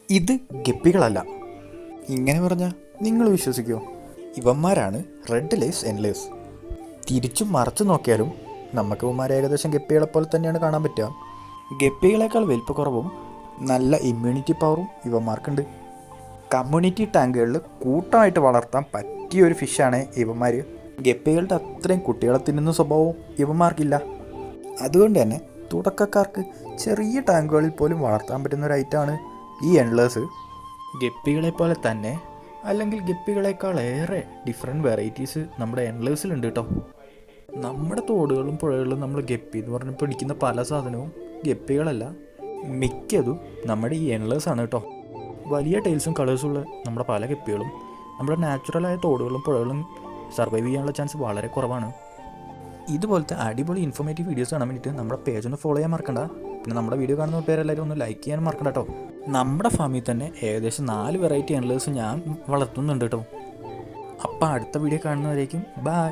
ഇത് ഗപ്പികളല്ല. ഇങ്ങനെ പറഞ്ഞാൽ നിങ്ങൾ വിശ്വസിക്കുമോ? ഇവന്മാരാണ് റെഡ് ലേസ് എൻലേസ്. തിരിച്ചും മറച്ചു നോക്കിയാലും നമുക്ക് ഇവന്മാരെ ഏകദേശം ഗപ്പികളെ പോലെ തന്നെയാണ് കാണാൻ പറ്റുക. ഗപ്പികളെക്കാൾ വലിപ്പക്കുറവും നല്ല ഇമ്മ്യൂണിറ്റി പവറും ഇവന്മാർക്കുണ്ട്. കമ്മ്യൂണിറ്റി ടാങ്കുകളിൽ കൂട്ടമായിട്ട് വളർത്താൻ പറ്റിയ ഒരു ഫിഷാണ് ഇവന്മാർ. ഗപ്പികളുടെ അത്രയും കുട്ടികളെ തിന്നുന്ന സ്വഭാവവും ഇവന്മാർക്കില്ല. അതുകൊണ്ട് തന്നെ തുടക്കക്കാർക്ക് ചെറിയ ടാങ്കുകളിൽ പോലും വളർത്താൻ പറ്റുന്ന ഒരു ഐറ്റമാണ് ഈ എൻലേസ്. ഗപ്പികളെ പോലെ തന്നെ അല്ലെങ്കിൽ ഗപ്പികളെക്കാളേറെ ഡിഫറെൻറ്റ് വെറൈറ്റീസ് നമ്മുടെ എൻലേസിലുണ്ട് കേട്ടോ. നമ്മുടെ തോടുകളും പുഴകളിലും നമ്മൾ ഗപ്പി എന്ന് പറഞ്ഞ് പിടിക്കുന്ന പല സാധനവും ഗപ്പികളല്ല, മിക്കതും നമ്മുടെ ഈ എൻലേസാണ് കേട്ടോ. വലിയ ടൈൽസും കളേഴ്സുള്ള നമ്മുടെ പല ഗപ്പികളും നമ്മുടെ നാച്ചുറലായ തോടുകളും പുഴകളും സർവൈവ് ചെയ്യാനുള്ള ചാൻസ് വളരെ കുറവാണ്. ഇതുപോലത്തെ അടിപൊളി ഇൻഫോർമേറ്റീവ് വീഡിയോസ് കാണാൻ വേണ്ടിയിട്ട് നമ്മുടെ പേജ് ഒന്ന് ഫോളോ ചെയ്യാൻ മറക്കണ്ട. പിന്നെ നമ്മുടെ വീഡിയോ കാണുന്ന പേരെല്ലാവരും ഒന്ന് ലൈക്ക് ചെയ്യാൻ മറക്കണ്ട കേട്ടോ. നമ്മുടെ ഫാമിൽ തന്നെ ഏകദേശം 4 വെറൈറ്റി എൻലേഴ്സ് ഞാൻ വളർത്തുന്നുണ്ട് കേട്ടോ. അപ്പോൾ അടുത്ത വീഡിയോ കാണുന്നവരേക്കും ബൈ.